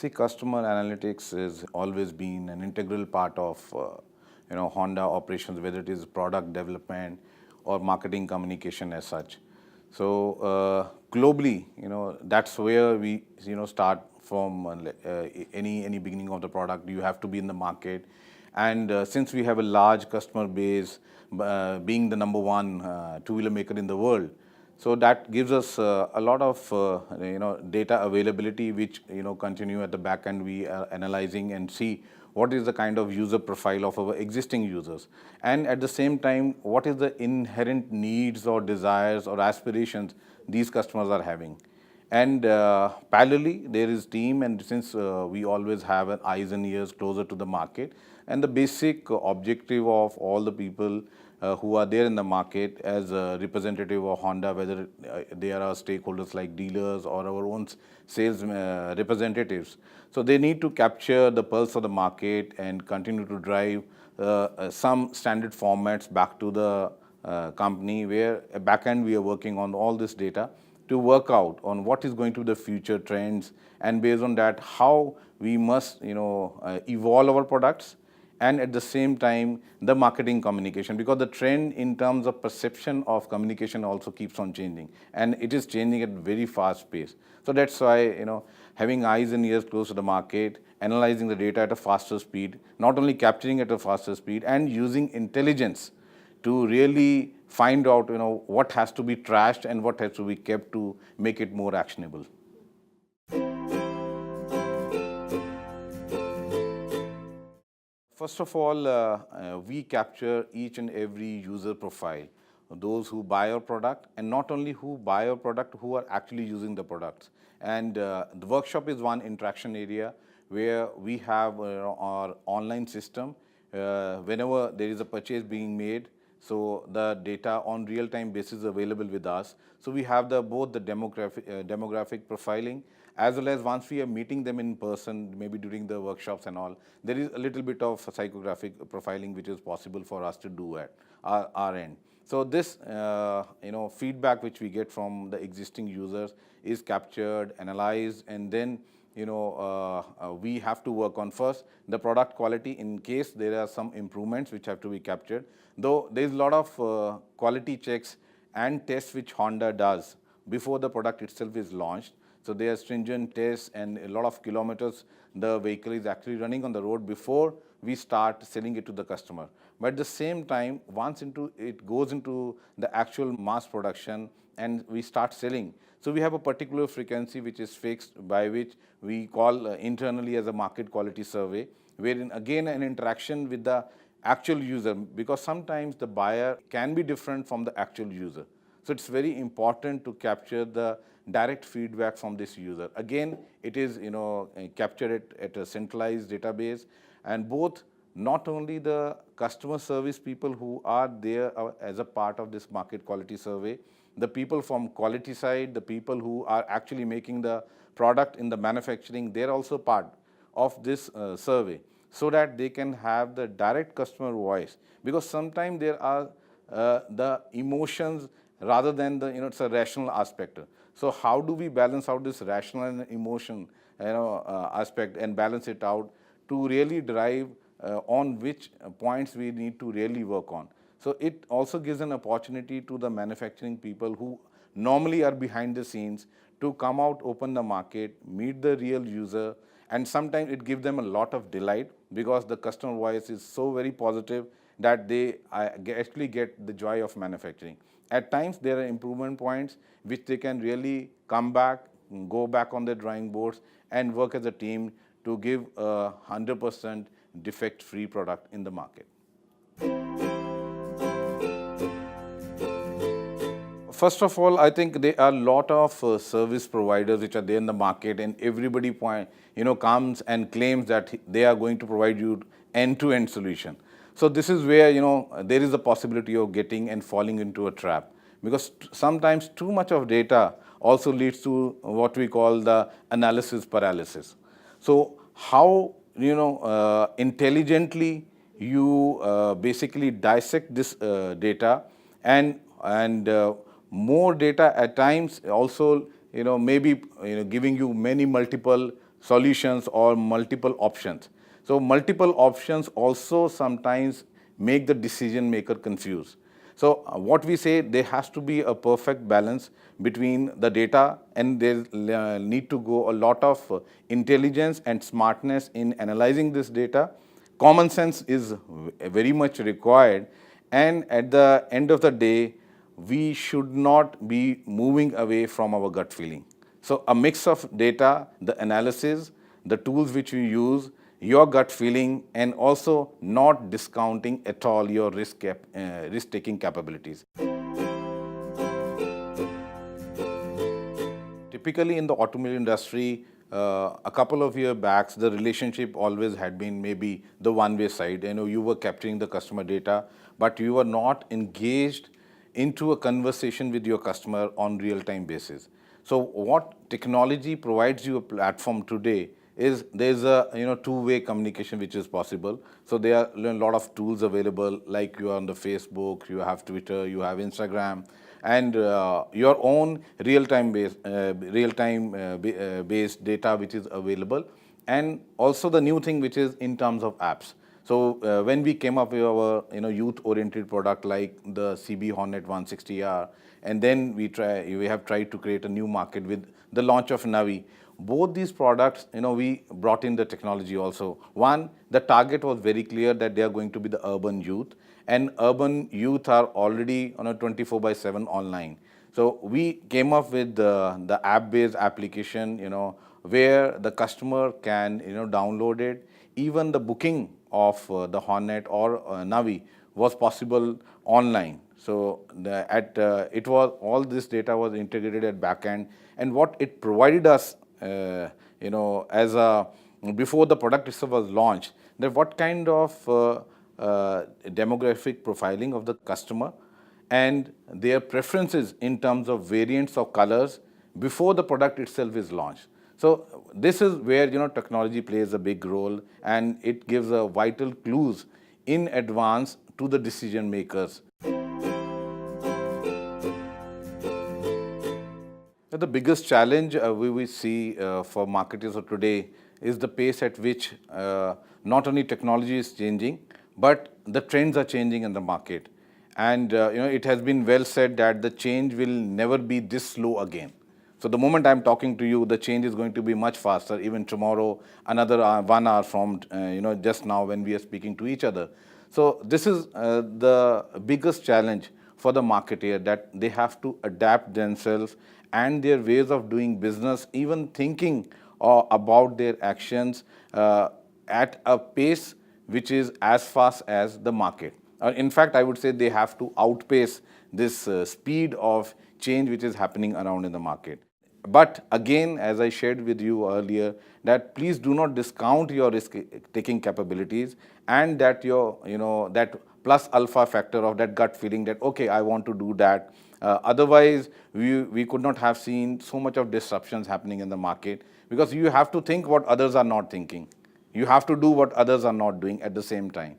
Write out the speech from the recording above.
See, customer analytics has always been an integral part of Honda operations, whether it is product development or marketing communication as such. So globally, that's where we start from. Any beginning of the product, you have to be in the market, and since we have a large customer base, being the number one two-wheeler maker in the world. So that gives us a lot of data availability, which continue at the back end. We are analyzing and see what is the kind of user profile of our existing users, and at the same time, what is the inherent needs or desires or aspirations these customers are having. And parallelly, there is team, and since we always have an eyes and ears closer to the market, and the basic objective of all the people who are there in the market as a representative of Honda, whether they are our stakeholders like dealers or our own sales representatives. So they need to capture the pulse of the market and continue to drive some standard formats back to the company, where back end we are working on all this data to work out on what is going to be the future trends, and based on that, how we must evolve our products, and at the same time the marketing communication, because the trend in terms of perception of communication also keeps on changing, and it is changing at very fast pace. So that's why having eyes and ears close to the market, analyzing the data at a faster speed, not only capturing at a faster speed, and using intelligence to really find out what has to be trashed and what has to be kept to make it more actionable. First of all, we capture each and every user profile, those who buy our product, and not only who buy our product, who are actually using the products. And the workshop is one interaction area where we have our online system. Whenever there is a purchase being made, so the data on real-time basis is available with us. So we have both the demographic profiling, as well as once we are meeting them in person, maybe during the workshops and all, there is a little bit of psychographic profiling which is possible for us to do at our end. So this feedback which we get from the existing users is captured, analyzed, and then we have to work on first the product quality in case there are some improvements which have to be captured. Though there is a lot of quality checks and tests which Honda does before the product itself is launched. So there are stringent tests and a lot of kilometers the vehicle is actually running on the road before we start selling it to the customer. But at the same time, once it goes into the actual mass production and we start selling, so we have a particular frequency which is fixed, by which we call internally as a market quality survey, wherein again an interaction with the actual user, because sometimes the buyer can be different from the actual user. So it's very important to capture the direct feedback from this user. Again, it is captured at a centralized database, and both not only the customer service people who are there as a part of this market quality survey, the people from quality side, the people who are actually making the product in the manufacturing, they're also part of this survey, so that they can have the direct customer voice, because sometimes there are the emotions rather than it's a rational aspect. So how do we balance out this rational and emotion aspect and balance it out to really drive on which points we need to really work on. So it also gives an opportunity to the manufacturing people who normally are behind the scenes to come out, open the market, meet the real user, and sometimes it gives them a lot of delight, because the customer voice is so very positive that they actually get the joy of manufacturing. At times there are improvement points which they can really come back, go back on their drawing boards and work as a team to give a 100% defect-free product in the market. First of all, I think there are a lot of service providers which are there in the market, and everybody comes and claims that they are going to provide you end-to-end solution. So this is where there is a possibility of getting and falling into a trap, because sometimes too much of data also leads to what we call the analysis paralysis. So how intelligently you basically dissect this data, and more data at times also maybe giving you many multiple solutions or multiple options. So multiple options also sometimes make the decision maker confused. So what we say, there has to be a perfect balance between the data, and there need to go a lot of intelligence and smartness in analyzing this data. Common sense is very much required, and at the end of the day, we should not be moving away from our gut feeling. So a mix of data, the analysis, the tools which you use, your gut feeling, and also not discounting at all your risk-taking capabilities. Typically in the automobile industry, a couple of years back, the relationship always had been maybe the one-way side. You were capturing the customer data, but you were not engaged into a conversation with your customer on real-time basis. So what technology provides you a platform today is there's a two-way communication which is possible. So there are a lot of tools available, like you are on the Facebook, you have Twitter, you have Instagram, and your own real-time based data which is available, and also the new thing which is in terms of apps. So when we came up with our youth-oriented product like the CB Hornet 160R, and then we have tried to create a new market with the launch of Navi. Both these products, we brought in the technology also. One, the target was very clear that they are going to be the urban youth, and urban youth are already on a 24/7 online. So we came up with the app-based application, where the customer can, download it. Even the booking of the Hornet or Navi was possible online. So it was all this data was integrated at backend, and what it provided us, as before the product itself was launched, that what kind of demographic profiling of the customer and their preferences in terms of variants of colors before the product itself is launched. So this is where technology plays a big role, and it gives a vital clues in advance to the decision makers. The biggest challenge we will see for marketers of today is the pace at which not only technology is changing, but the trends are changing in the market. And it has been well said that the change will never be this slow again. So the moment I'm talking to you, the change is going to be much faster. Even tomorrow, another 1 hour from just now when we are speaking to each other. So this is the biggest challenge for the marketer, that they have to adapt themselves and their ways of doing business, even thinking about their actions at a pace which is as fast as the market. In fact, I would say they have to outpace this speed of change which is happening around in the market. But again, as I shared with you earlier, that please do not discount your risk-taking capabilities, and that that plus alpha factor of that gut feeling that, okay, I want to do that. Otherwise, we could not have seen so much of disruptions happening in the market, because you have to think what others are not thinking. You have to do what others are not doing at the same time.